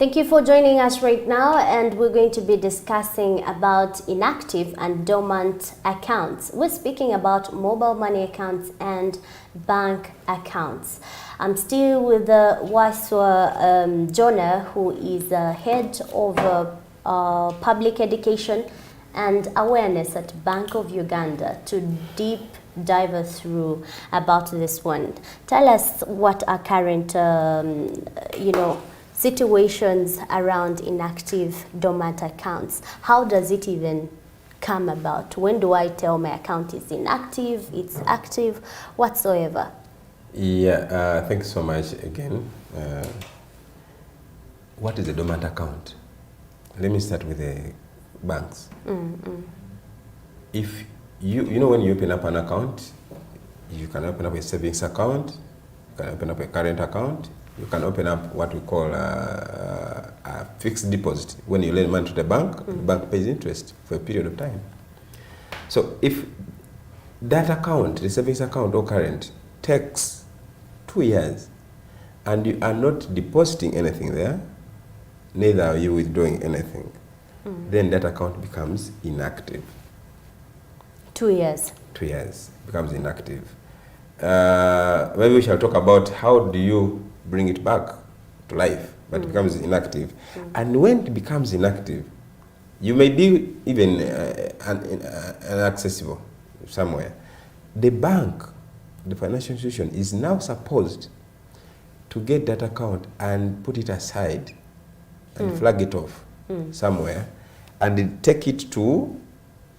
Thank you for joining us right now, and we're going to be discussing about inactive and dormant accounts. We're speaking about mobile money accounts and bank accounts. I'm still with Waswa Jonah, who is head of public education and awareness at Bank of Uganda, to deep dive through about this one. Tell us what are current, situations around inactive dormant accounts. How does it even come about? When do I tell my account is inactive, it's active, whatsoever? Yeah, thanks so much again. What is a dormant account? Let me start with the banks. If you know when you open up an account, you can open up a savings account, you can open up a current account, you can open up what we call a fixed deposit. When you lend money to the bank pays interest for a period of time. So if that account, the savings account or current, takes 2 years and you are not depositing anything there, neither are you withdrawing anything, then that account becomes inactive. 2 years. 2 years becomes inactive. Maybe we shall talk about how do you bring it back to life, but it becomes inactive. And when it becomes inactive, you may be even inaccessible somewhere. The bank, the financial institution, is now supposed to get that account and put it aside and flag it off somewhere and take it to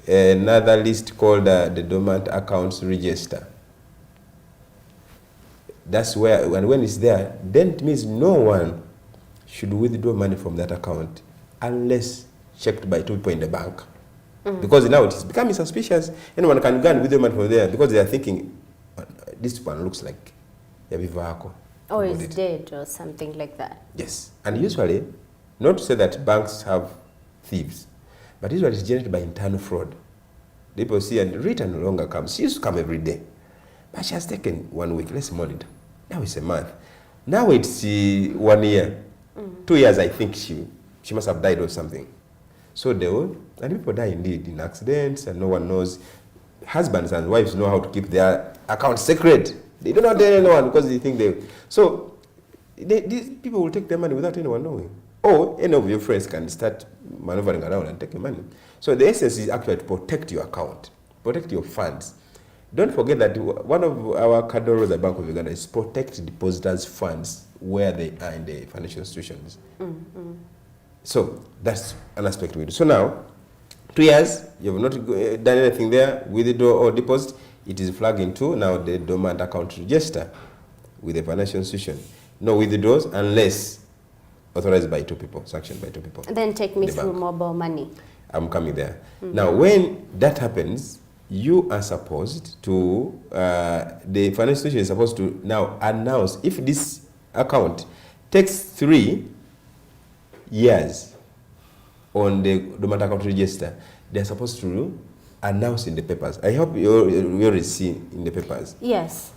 another list called the Dormant Accounts Register. That's where, and when it's there, then it means no one should withdraw money from that account unless checked by 2 people in the bank. Because now it is becoming suspicious. Anyone can go and withdraw money from there because they are thinking, this one looks like Yabivako. Or is dead or something like that. Yes. And usually, not to say that banks have thieves, but usually it's generated by internal fraud. People see and return no longer comes. She used to come every day. But she has taken 1 week, let's monitor. Now it's a month. Now it's 1 year. 2 years, I think she must have died or something. So they will, and people die indeed in accidents and no one knows. Husbands and wives know how to keep their accounts secret. They do not tell anyone because they think they... So these people will take their money without anyone knowing. Or any of your friends can start maneuvering around and take your money. So the essence is actually to protect your account, protect your funds. Don't forget that one of our cardinal rules at Bank of Uganda is protect depositors' funds where they are in the financial institutions. So that's an aspect we do. So now, 2 years, you have not done anything there, withdraw or deposit, it is flagged into now the dormant account register with the financial institution. No withdrawals unless authorized by 2 people, sanctioned by 2 people. Then take me through mobile money. I'm coming there. Now, when that happens, you are supposed to, the financial institution is supposed to now announce if this account takes 3 years on the dormant account register, they're supposed to announce in the papers. I hope you already see in the papers. Yes.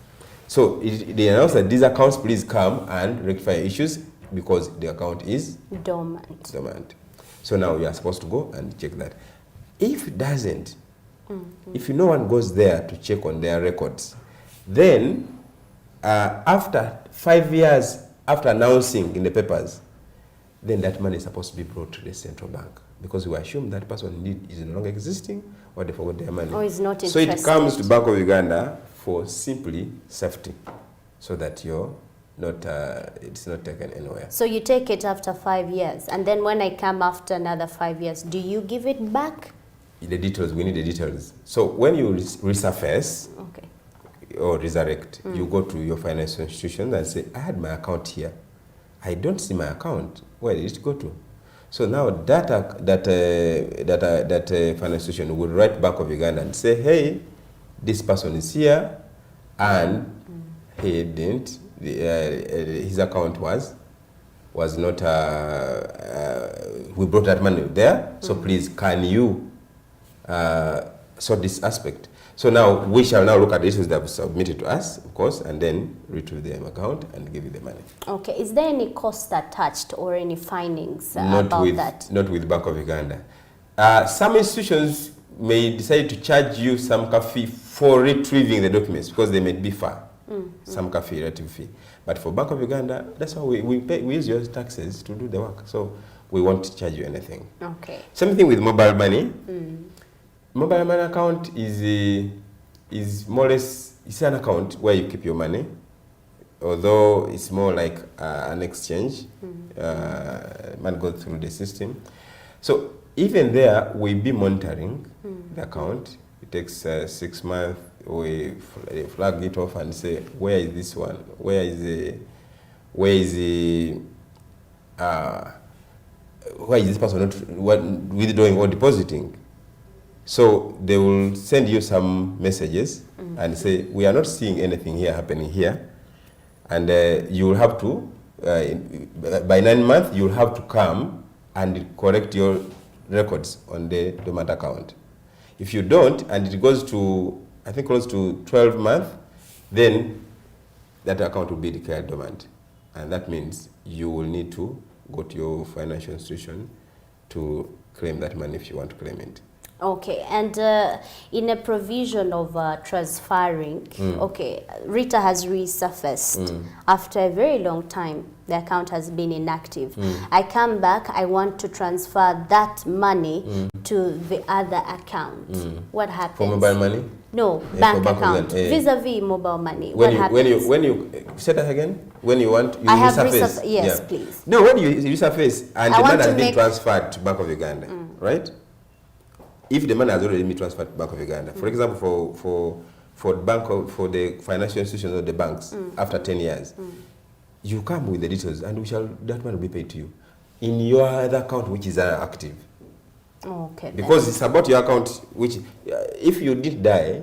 So they announce that these accounts please come and rectify issues because the account is dormant. So now you are supposed to go and check that. If it doesn't, if no one goes there to check on their records, then after 5 years after announcing in the papers, then that money is supposed to be brought to the central bank because we assume that person indeed is no longer existing or they forgot their money. Or is not interested. So it comes to Bank of Uganda for simply safety, so that you're not, it's not taken anywhere. So you take it after 5 years, and then when I come after another 5 years, do you give it back? The details, we need the details. So when you resurface or resurrect, you go to your financial institution and say, I had my account here. I don't see my account. Where did it go to? So now that financial institution will write Bank of Uganda and say, hey, this person is here and he didn't, his account was not, we brought that money there, so please can you sort this aspect. So now we shall now look at the issues that were submitted to us, of course, and then retrieve the account and give you the money. Okay. Is there any cost attached or any findings about that? Not with Bank of Uganda. Some institutions may decide to charge you some fee for retrieving the documents because they may be far. Some fee, relative fee. But for Bank of Uganda, that's how we use your taxes to do the work. So we won't charge you anything. Okay. Same thing with mobile money. Mobile money account is more or less, it's an account where you keep your money, although it's more like an exchange. Money goes through the system. So even there, we'll be monitoring the account. It takes 6 months. We flag it off and say, where is this one? Where is this person not withdrawing or depositing? So they will send you some messages and say, we are not seeing anything here happening here. And you will have to, by 9 months, you will have to come and correct your records on the dormant account. If you don't, and it goes to, I think, close to 12 months, then that account will be declared dormant. And that means you will need to go to your financial institution to claim that money if you want to claim it. Okay, and in a provision of transferring, okay, Rita has resurfaced after a very long time. The account has been inactive. I come back, I want to transfer that money to the other account. What happens? For mobile money? No, bank account. Vis-a-vis mobile money. What happens? When you say that again? When you want, you I have resurface. Yes, please. No, when you resurface and the money has been transferred to Bank of Uganda, right? If the money has already been transferred to Bank of Uganda, for example, for the financial institutions or the banks, after 10 years, you come with the details, and that money will be paid to you in your other account, which is active. Okay. Because it's about your account, which if you did die,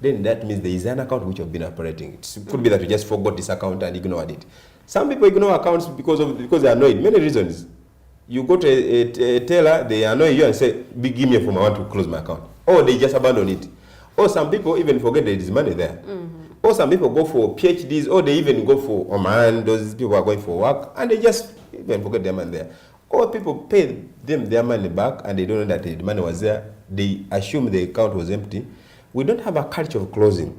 then that means there is an account which you have been operating. It could be that you just forgot this account and ignored it. Some people ignore accounts because they're annoyed. Many reasons. You go to a teller, they annoy you and say, give me a form, I want to close my account. Or they just abandon it. Or some people even forget there is money there. Or some people go for PhDs, or they even go for Oman, those people are going for work, and they just even forget their money there. Or people pay them their money back, and they don't know that the money was there. They assume the account was empty. We don't have a culture of closing.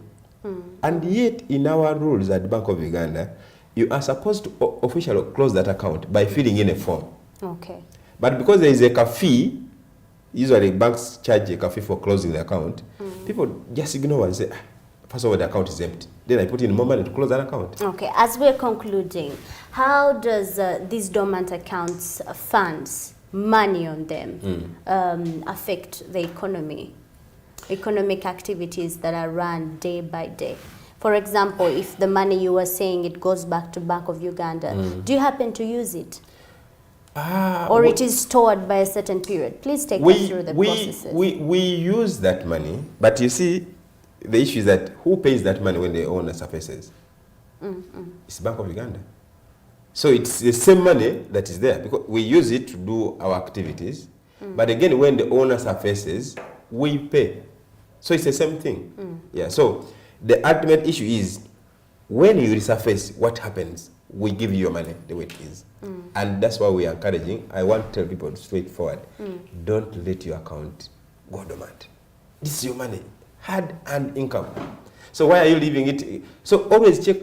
And yet, in our rules at the Bank of Uganda, you are supposed to officially close that account by filling in a form. Okay. But because there is a fee, usually banks charge a fee for closing the account, people just ignore and say, first of all, the account is empty. Then I put in more money to close that account. Okay, as we're concluding, how does these dormant accounts, funds, money on them, affect the economy, economic activities that are run day by day? For example, if the money you were saying it goes back to Bank of Uganda, do you happen to use it? Or it is stored by a certain period? Please take us through the processes. We use that money, but you see, the issue is that who pays that money when the owner surfaces? It's Bank of Uganda. So it's the same money that is there, because we use it to do our activities, but again, when the owner surfaces, we pay. So it's the same thing. Yeah. So the ultimate issue is, when you resurface, what happens? We give you your money the way it is. And that's why we are encouraging. I want to tell people straightforward, don't let your account go dormant. This is your money, hard-earned income. So why are you leaving it? So always check.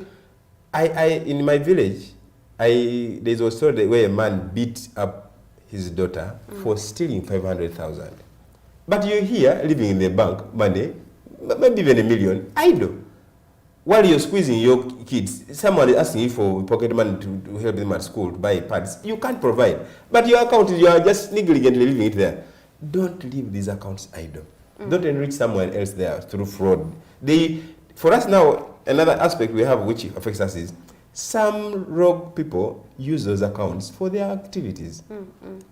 In my village, there's a story where a man beat up his daughter for stealing 500,000. But you're here living in the bank, money, maybe even $1 million, idle. While you're squeezing your kids, someone is asking you for pocket money to help them at school, to buy pads. You can't provide. But your account, you are just negligently leaving it there. Don't leave these accounts idle. Don't enrich someone else there through fraud. For us now, another aspect we have which affects us is, some rogue people use those accounts for their activities.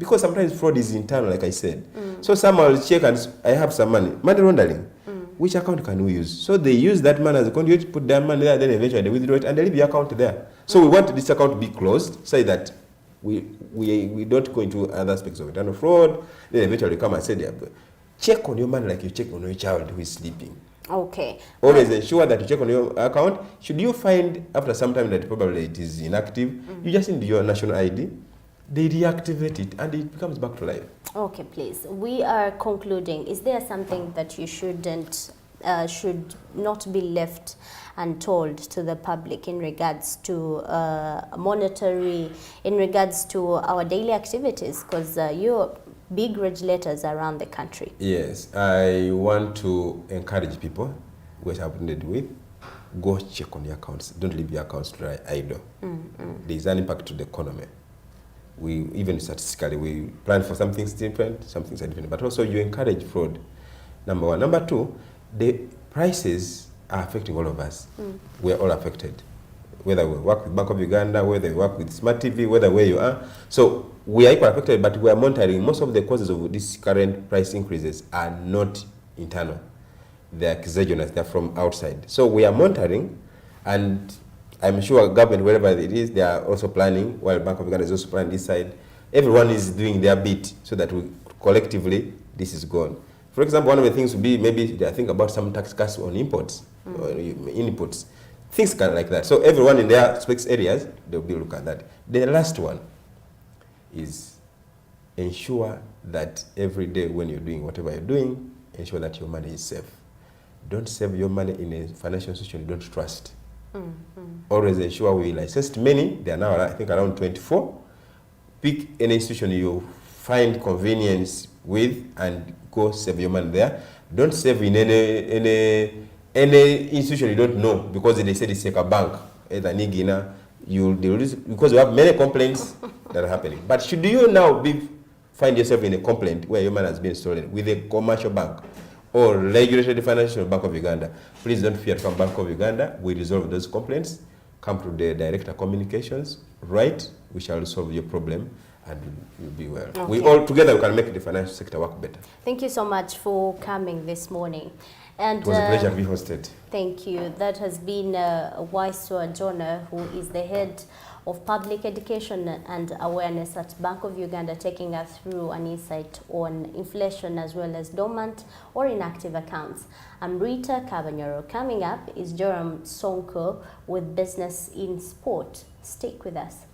Because sometimes fraud is internal, like I said. So someone will check and I have some money laundering. Which account can we use? So they use that money as a conduit, put their money there, then eventually they withdraw it and they leave the account there. So we want this account to be closed, so that we don't go into other aspects of internal fraud. Then eventually come and say, check on your money like you check on your child who is sleeping. Okay. Always ensure that you check on your account. Should you find after some time that probably it is inactive, you just need your national ID, they reactivate it and it becomes back to life. Okay, please. We are concluding. Is there something that you shouldn't, should not be left untold to the public in regards to monetary, in regards to our daily activities? Because you're big regulators around the country. Yes, I want to encourage people who have partnered with, go check on your accounts. Don't leave your accounts dry idle. There is an impact to the economy. We, even statistically, we plan for some things different, some things are different, but also you encourage fraud, number one. Number two, the prices are affecting all of us. We're all affected. Whether we work with Bank of Uganda, whether we work with Smart TV, whether where you are. So we are equally affected, but we are monitoring. Most of the causes of these current price increases are not internal. They are exogenous, they're from outside. So we are monitoring, and I'm sure government, wherever it is, they are also planning, while Bank of Uganda is also planning this side. Everyone is doing their bit so that we collectively, this is gone. For example, one of the things would be maybe they think about some tax cuts on imports, or inputs, things kind of like that. So everyone in their specs areas, they'll be looking at that. The last one is ensure that every day when you're doing whatever you're doing, ensure that your money is safe. Don't save your money in a financial institution you don't trust. Always ensure we licensed many. They are now, I think, around 24. Pick any institution you find convenience with and go save your money there. Don't save in any institution you don't know because they said it's like a bank, either Nigina. Because you have many complaints that are happening. But should you now find yourself in a complaint where your money has been stolen with a commercial bank or regulated financial Bank of Uganda, please don't fear to come Bank of Uganda. We resolve those complaints. Come to the director communications, right? We shall solve your problem and you'll be well. Okay. We all together we can make the financial sector work better. Thank you so much for coming this morning. And it was a pleasure to be hosted. Thank you. That has been Waiswa Jonah, who is the head of Public Education and Awareness at Bank of Uganda, taking us through an insight on inflation as well as dormant or inactive accounts. I'm Rita Cabanyoro. Coming up is Joram Sonko with Business in Sport. Stick with us.